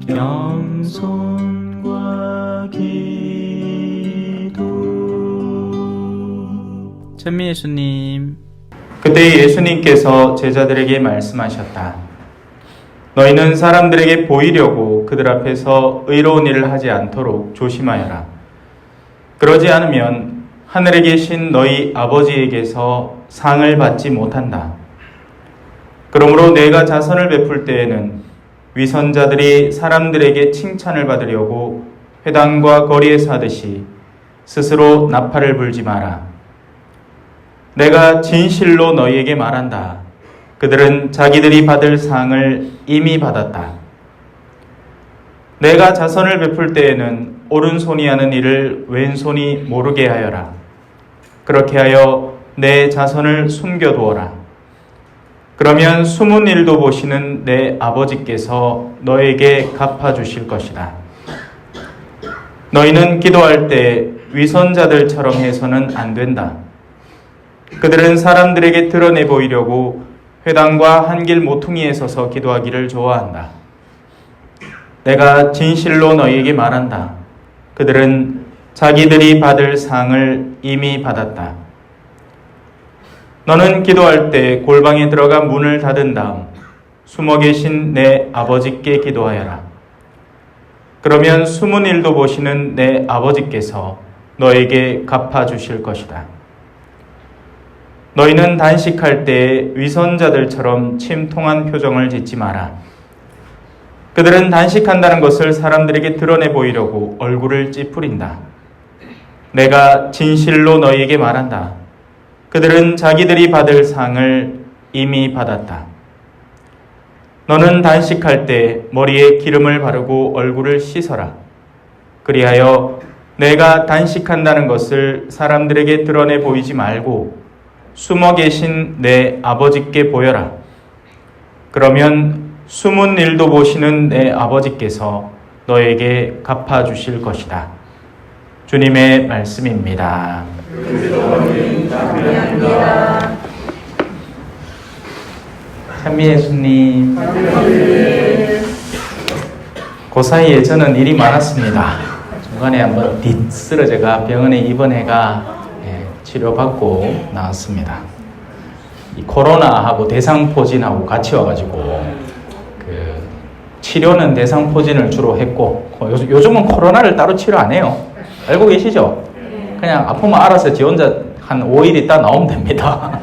겸손과 기도. 천미 예수님. 그때 예수님께서 제자들에게 말씀하셨다. 너희는 사람들에게 보이려고 그들 앞에서 의로운 일을 하지 않도록 조심하여라. 그러지 않으면 하늘에 계신 너희 아버지에게서 상을 받지 못한다. 그러므로 내가 자선을 베풀 때에는 위선자들이 사람들에게 칭찬을 받으려고 회당과 거리에서 하듯이 스스로 나팔을 불지 마라. 내가 진실로 너희에게 말한다. 그들은 자기들이 받을 상을 이미 받았다. 내가 자선을 베풀 때에는 오른손이 하는 일을 왼손이 모르게 하여라. 그렇게 하여 내 자선을 숨겨두어라. 그러면 숨은 일도 보시는 내 아버지께서 너에게 갚아주실 것이다. 너희는 기도할 때 위선자들처럼 해서는 안 된다. 그들은 사람들에게 드러내 보이려고 회당과 한길 모퉁이에 서서 기도하기를 좋아한다. 내가 진실로 너희에게 말한다. 그들은 자기들이 받을 상을 이미 받았다. 너는 기도할 때 골방에 들어가 문을 닫은 다음 숨어 계신 내 아버지께 기도하여라. 그러면 숨은 일도 보시는 내 아버지께서 너에게 갚아주실 것이다. 너희는 단식할 때 위선자들처럼 침통한 표정을 짓지 마라. 그들은 단식한다는 것을 사람들에게 드러내 보이려고 얼굴을 찌푸린다. 내가 진실로 너희에게 말한다. 그들은 자기들이 받을 상을 이미 받았다. 너는 단식할 때 머리에 기름을 바르고 얼굴을 씻어라. 그리하여 내가 단식한다는 것을 사람들에게 드러내 보이지 말고 숨어 계신 내 아버지께 보여라. 그러면 숨은 일도 보시는 내 아버지께서 너에게 갚아주실 것이다. 주님의 말씀입니다. 천미 예수님. 그 사이에 저는 일이 많았습니다. 중간에 한번 쓰러져가 병원에 입원해가 치료받고 나왔습니다. 이 코로나하고 대상포진하고 같이 와가지고 치료는 대상포진을 주로 했고 요즘은 코로나를 따로 치료 안 해요. 알고 계시죠? 그냥 아프면 알아서 지 혼자 한 5일 있다 나오면 됩니다.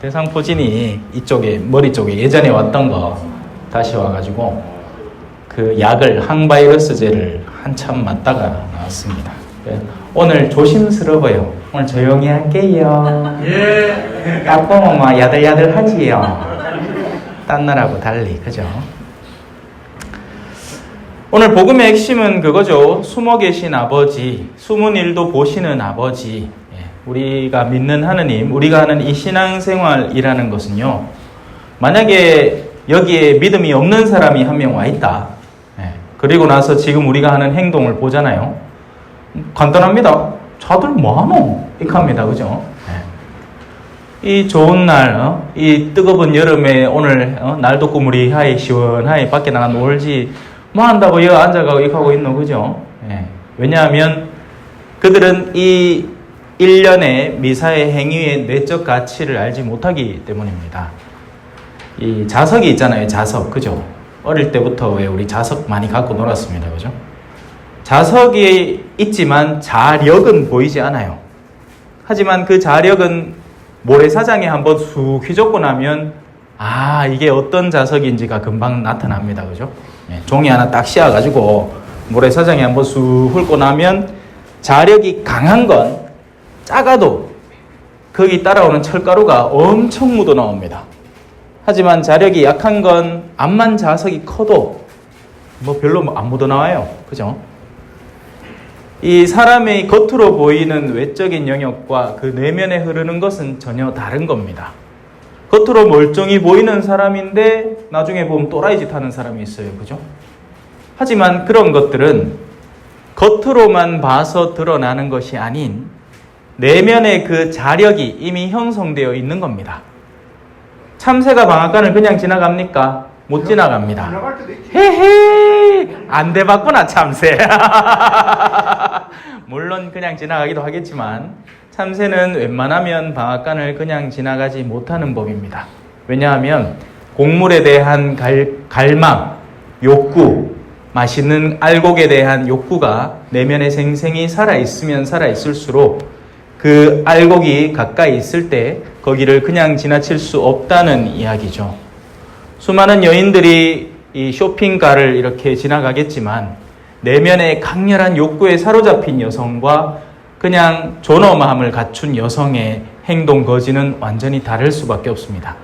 대상포진이 이쪽에 머리 쪽에 예전에 왔던 거 다시 와가지고 그 약을 항바이러스제를 한참 맞다가 나왔습니다. 오늘 조심스러워요. 오늘 조용히 할게요. 딱 보면 막 야들야들하지요. 딴 날하고 달리, 그죠? 오늘 복음의 핵심은 그거죠. 숨어 계신 아버지, 숨은 일도 보시는 아버지. 우리가 믿는 하느님, 우리가 하는 이 신앙생활이라는 것은요, 만약에 여기에 믿음이 없는 사람이 한 명 와 있다. 그리고 나서 지금 우리가 하는 행동을 보잖아요. 간단합니다. 자들 뭐하노? 이렇게 합니다. 그죠? 이 좋은 날, 이 뜨거운 여름에 오늘 날 덥고 무리하게 시원하게 밖에 나가 놀지 뭐 한다고 여기 앉아가고 이렇게 하고 있노? 그죠? 왜냐하면 그들은 이 일련의 미사의 행위의 내적 가치를 알지 못하기 때문입니다. 이 자석이 있잖아요. 자석. 그죠? 어릴 때부터 왜 우리 자석 많이 갖고 놀았습니다. 그죠? 자석이 있지만 자력은 보이지 않아요. 하지만 그 자력은 모래사장에 한번 쑥 휘젓고 나면 이게 어떤 자석인지가 금방 나타납니다. 그죠? 종이 하나 딱 씌워가지고 모래사장에 한번 쑥 훑고 나면 자력이 강한 건 작아도 거기 따라오는 철가루가 엄청 묻어 나옵니다. 하지만 자력이 약한 건 암만 자석이 커도 별로 안 묻어 나와요. 그죠? 이 사람의 겉으로 보이는 외적인 영역과 그 내면에 흐르는 것은 전혀 다른 겁니다. 겉으로 멀쩡히 보이는 사람인데 나중에 보면 또라이 짓 하는 사람이 있어요. 그죠? 하지만 그런 것들은 겉으로만 봐서 드러나는 것이 아닌 내면의 그 자력이 이미 형성되어 있는 겁니다. 참새가 방앗간을 그냥 지나갑니까? 못 지나갑니다. 지나갈 때도 있지. 헤헤, 안 돼봤구나, 참새. 물론 그냥 지나가기도 하겠지만, 참새는 웬만하면 방앗간을 그냥 지나가지 못하는 법입니다. 왜냐하면 곡물에 대한 갈망, 욕구, 맛있는 알곡에 대한 욕구가 내면에 생생히 살아있으면 살아있을수록 그 알곡이 가까이 있을 때 거기를 그냥 지나칠 수 없다는 이야기죠. 수많은 여인들이 이 쇼핑가를 이렇게 지나가겠지만 내면의 강렬한 욕구에 사로잡힌 여성과 그냥 존엄함을 갖춘 여성의 행동 거지는 완전히 다를 수밖에 없습니다.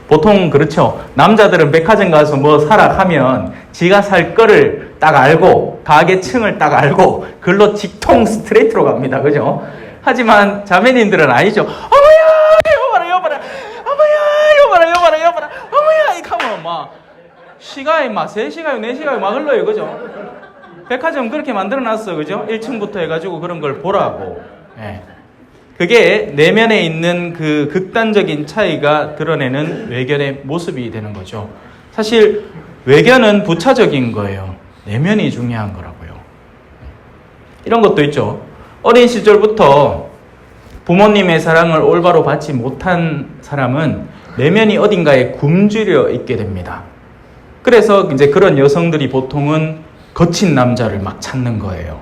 보통 그렇죠. 남자들은 백화점 가서 뭐 사라 하면 지가 살 거를 딱 알고 가게층을 딱 알고 글로 직통 스트레이트로 갑니다. 그죠? 하지만 자매님들은 아니죠. 어머야 여봐라 어머야 여봐라 어머야 이 하면 막 시간이 막 3시간 4시간이 막 흘러요. 그죠? 백화점 그렇게 만들어놨어. 그죠? 1층부터 해가지고 그런 걸 보라고. 예. 그게 내면에 있는 그 극단적인 차이가 드러내는 외견의 모습이 되는 거죠. 사실 외견은 부차적인 거예요. 내면이 중요한 거라고요. 이런 것도 있죠. 어린 시절부터 부모님의 사랑을 올바로 받지 못한 사람은 내면이 어딘가에 굶주려 있게 됩니다. 그래서 이제 그런 여성들이 보통은 거친 남자를 막 찾는 거예요.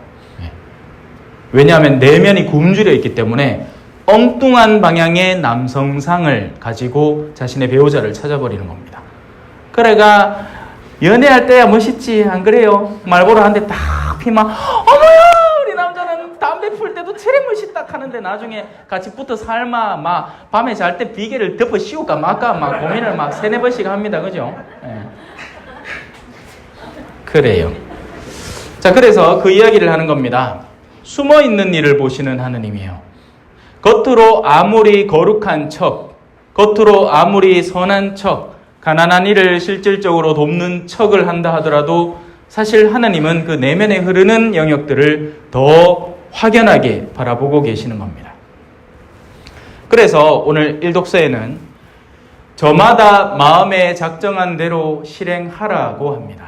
왜냐하면 내면이 굶주려 있기 때문에 엉뚱한 방향의 남성상을 가지고 자신의 배우자를 찾아버리는 겁니다. 그래가 연애할 때야 멋있지 안 그래요? 말보로 한 대 딱 피면 어머야 우리 남자는 담배 풀 때도 제일 멋있다 하는데 나중에 같이 붙어 살마 막 밤에 잘 때 비계를 덮어 씌울까 말까 막 고민을 막 3-4번씩 합니다. 그죠? 네. 그래요. 자, 그래서 그 이야기를 하는 겁니다. 숨어 있는 일을 보시는 하느님이에요. 겉으로 아무리 거룩한 척, 겉으로 아무리 선한 척, 가난한 이를 실질적으로 돕는 척을 한다 하더라도 사실 하나님은 그 내면에 흐르는 영역들을 더 확연하게 바라보고 계시는 겁니다. 그래서 오늘 일독서에는 저마다 마음에 작정한 대로 실행하라고 합니다.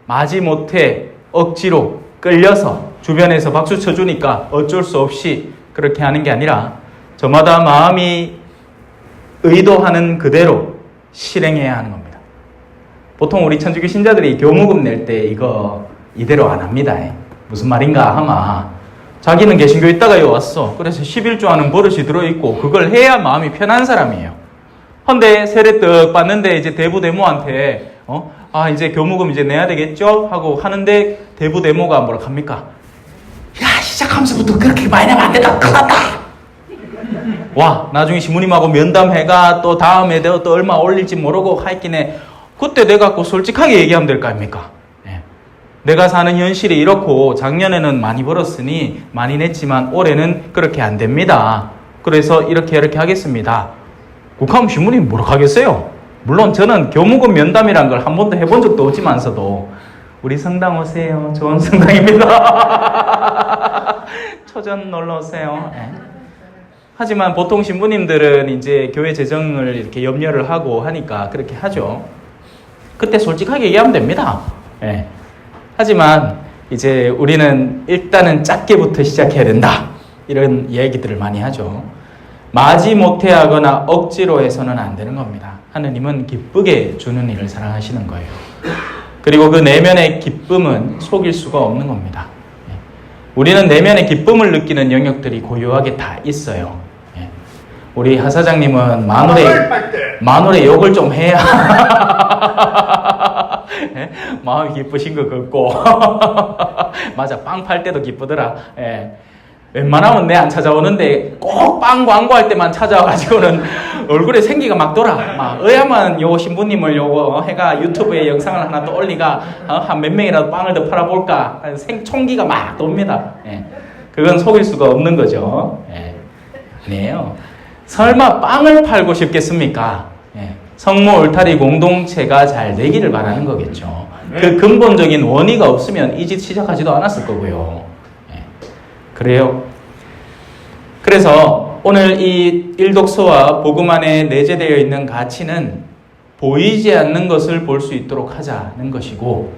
마지못해 억지로 끌려서 주변에서 박수 쳐주니까 어쩔 수 없이 그렇게 하는 게 아니라 저마다 마음이 의도하는 그대로 실행해야 하는 겁니다. 보통 우리 천주교 신자들이 교무금 낼 때 이거 이대로 안 합니다. 무슨 말인가 하마 자기는 개신교 있다가 여기 왔어. 그래서 11조 하는 버릇이 들어있고 그걸 해야 마음이 편한 사람이에요. 근데 세례 떡 받는데 이제 대부대모한테 이제 교무금 이제 내야 되겠죠? 하고 하는데 대부대모가 뭐라 합니까? 야, 시작하면서부터 그렇게 많이 내면 안 된다. 큰일 났다. 와, 나중에 시무님하고 면담해가 또 다음에 또 얼마 올릴지 모르고 하있긴해. 그때 내가 솔직하게 얘기하면 될 거 아닙니까? 네. 내가 사는 현실이 이렇고 작년에는 많이 벌었으니 많이 냈지만 올해는 그렇게 안 됩니다. 그래서 이렇게 하겠습니다. 국하면 시무님 뭐라 하겠어요? 물론 저는 교무금 면담이란 걸 한 번도 해본 적도 없지만서도 우리 성당 오세요. 좋은 성당입니다. 초전 놀러 오세요. 네. 하지만 보통 신부님들은 이제 교회 재정을 이렇게 염려를 하고 하니까 그렇게 하죠. 그때 솔직하게 얘기하면 됩니다. 네. 하지만 이제 우리는 일단은 작게부터 시작해야 된다. 이런 얘기들을 많이 하죠. 마지못해 하거나 억지로 해서는 안 되는 겁니다. 하느님은 기쁘게 주는 일을 사랑하시는 거예요. 그리고 그 내면의 기쁨은 속일 수가 없는 겁니다. 우리는 내면의 기쁨을 느끼는 영역들이 고유하게 다 있어요. 우리 하사장님은 마누의 욕을 좀 해야 마음이 기쁘신 것 같고 맞아, 빵 팔 때도 기쁘더라. 웬만하면 내 안 찾아오는데 꼭 빵 광고할 때만 찾아와가지고는 얼굴에 생기가 막 돌아. 막 의아만 요 신부님을 요거 해가 유튜브에 영상을 하나 또 올리가 한 몇 명이라도 빵을 더 팔아볼까 총기가 막 돕니다. 그건 속일 수가 없는 거죠. 아니에요. 설마 빵을 팔고 싶겠습니까? 성모 울타리 공동체가 잘 되기를 바라는 거겠죠. 그 근본적인 원의가 없으면 이 짓 시작하지도 않았을 거고요. 그래요. 그래서 오늘 이 일독서와 복음 안에 내재되어 있는 가치는 보이지 않는 것을 볼 수 있도록 하자는 것이고,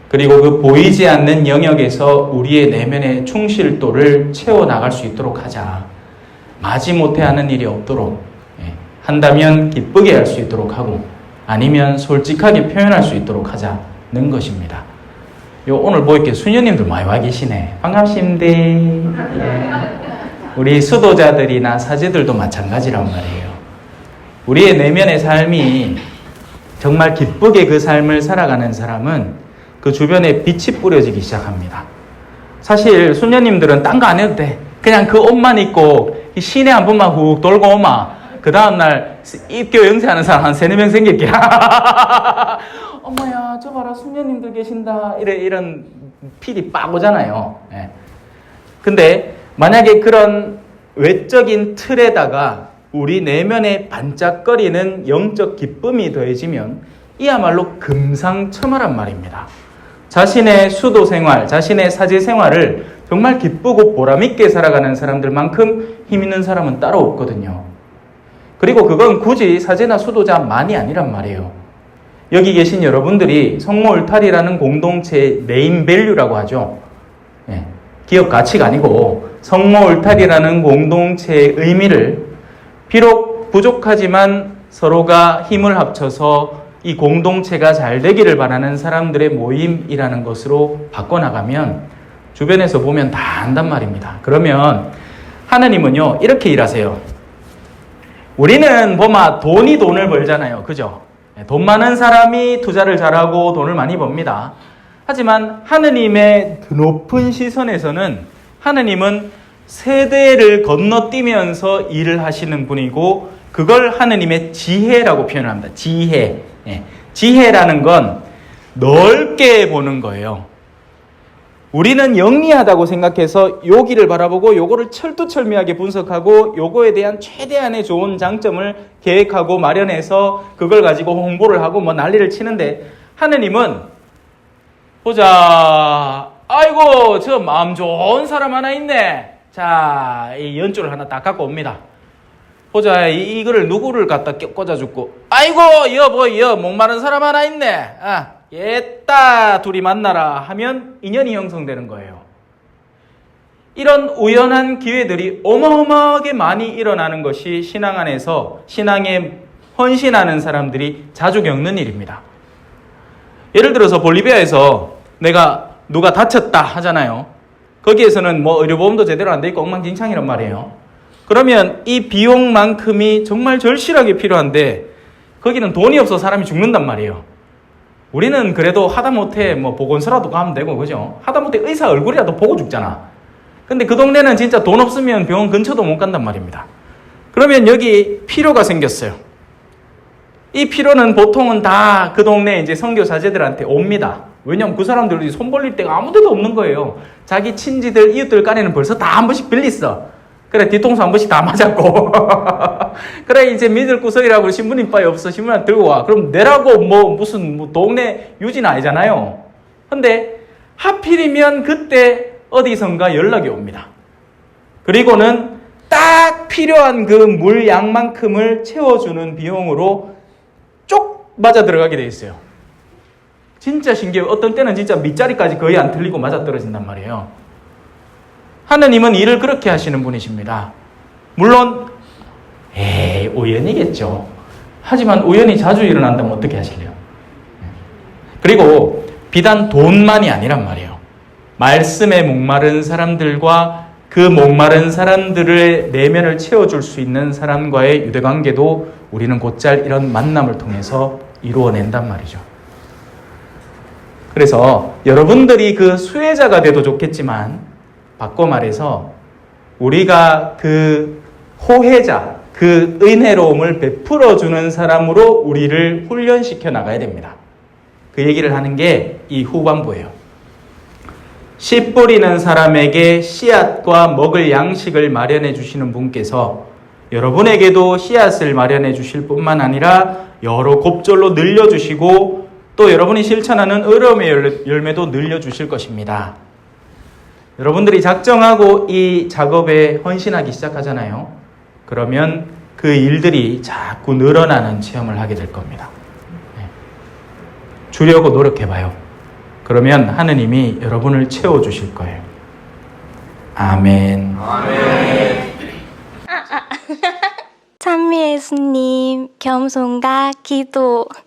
그리고 그 보이지 않는 영역에서 우리의 내면의 충실도를 채워나갈 수 있도록 하자. 마지못해 하는 일이 없도록, 한다면 기쁘게 할 수 있도록 하고, 아니면 솔직하게 표현할 수 있도록 하자는 것입니다. 오늘 보니까 수녀님들 많이 와 계시네. 반갑습니다. 우리 수도자들이나 사제들도 마찬가지란 말이에요. 우리의 내면의 삶이 정말 기쁘게 그 삶을 살아가는 사람은 그 주변에 빛이 뿌려지기 시작합니다. 사실 수녀님들은 딴 거 안 해도 돼. 그냥 그 옷만 입고 시내 한 번만 훅 돌고 오마. 그 다음날 입교 영세하는 사람 한 3-4명 생길게. 어머야, 저 봐라, 수녀님들 계신다. 이런 필이 빡 오잖아요. 예. 근데 만약에 그런 외적인 틀에다가 우리 내면에 반짝거리는 영적 기쁨이 더해지면 이야말로 금상첨화란 말입니다. 자신의 수도 생활, 자신의 사제 생활을 정말 기쁘고 보람있게 살아가는 사람들만큼 힘 있는 사람은 따로 없거든요. 그리고 그건 굳이 사제나 수도자만이 아니란 말이에요. 여기 계신 여러분들이 성모울타리라는 공동체의 메인 밸류라고 하죠. 예, 기업 가치가 아니고 성모울타리라는 공동체의 의미를 비록 부족하지만 서로가 힘을 합쳐서 이 공동체가 잘 되기를 바라는 사람들의 모임이라는 것으로 바꿔나가면 주변에서 보면 다 안단 말입니다. 그러면 하나님은요, 이렇게 일하세요. 우리는 보면 돈이 돈을 벌잖아요. 그죠? 돈 많은 사람이 투자를 잘하고 돈을 많이 법니다. 하지만 하느님의 높은 시선에서는 하느님은 세대를 건너뛰면서 일을 하시는 분이고, 그걸 하느님의 지혜라고 표현합니다. 지혜. 지혜라는 건 넓게 보는 거예요. 우리는 영리하다고 생각해서 여기를 바라보고 요거를 철두철미하게 분석하고 요거에 대한 최대한의 좋은 장점을 계획하고 마련해서 그걸 가지고 홍보를 하고 뭐 난리를 치는데, 하느님은 보자, 아이고 저 마음 좋은 사람 하나 있네. 자, 이 연줄을 하나 딱 갖고 옵니다. 보자, 이거를 누구를 갖다 꽂아주고, 아이고 여보 목마른 사람 하나 있네. 옛다 둘이 만나라 하면 인연이 형성되는 거예요. 이런 우연한 기회들이 어마어마하게 많이 일어나는 것이 신앙 안에서 신앙에 헌신하는 사람들이 자주 겪는 일입니다. 예를 들어서 볼리비아에서 내가 누가 다쳤다 하잖아요. 거기에서는 뭐 의료보험도 제대로 안 돼 있고 엉망진창이란 말이에요. 그러면 이 비용만큼이 정말 절실하게 필요한데 거기는 돈이 없어 사람이 죽는단 말이에요. 우리는 그래도 하다못해 뭐 보건소라도 가면 되고, 그죠? 하다못해 의사 얼굴이라도 보고 죽잖아. 근데 그 동네는 진짜 돈 없으면 병원 근처도 못 간단 말입니다. 그러면 여기 필요가 생겼어요. 이 필요는 보통은 다 그 동네 이제 선교사제들한테 옵니다. 왜냐면 그 사람들이 손 벌릴 데가 아무 데도 없는 거예요. 자기 친지들, 이웃들 간에는 벌써 다 한 번씩 빌렸어. 그래, 뒤통수 한 번씩 다 맞았고. 그래, 이제 믿을 구석이라고 신부님빠에 없어. 신부님 들고 와. 그럼 내라고 무슨 동네 유진 아니잖아요. 근데 하필이면 그때 어디선가 연락이 옵니다. 그리고는 딱 필요한 그 물양만큼을 채워주는 비용으로 쪽 맞아 들어가게 돼 있어요. 진짜 신기해요. 어떤 때는 진짜 밑자리까지 거의 안 틀리고 맞아 떨어진단 말이에요. 하느님은 일을 그렇게 하시는 분이십니다. 물론 우연이겠죠. 하지만 우연이 자주 일어난다면 어떻게 하실래요? 그리고 비단 돈만이 아니란 말이에요. 말씀에 목마른 사람들과 그 목마른 사람들의 내면을 채워줄 수 있는 사람과의 유대관계도 우리는 곧잘 이런 만남을 통해서 이루어낸단 말이죠. 그래서 여러분들이 그 수혜자가 돼도 좋겠지만, 바꿔 말해서 우리가 그 호혜자, 그 은혜로움을 베풀어주는 사람으로 우리를 훈련시켜 나가야 됩니다. 그 얘기를 하는 게 이 후반부예요. 씨 뿌리는 사람에게 씨앗과 먹을 양식을 마련해 주시는 분께서 여러분에게도 씨앗을 마련해 주실 뿐만 아니라 여러 곱절로 늘려주시고 또 여러분이 실천하는 의로움의 열매도 늘려주실 것입니다. 여러분들이 작정하고 이 작업에 헌신하기 시작하잖아요. 그러면 그 일들이 자꾸 늘어나는 체험을 하게 될 겁니다. 주려고 노력해봐요. 그러면 하느님이 여러분을 채워주실 거예요. 아멘. 찬미 예수님, 겸손과 기도.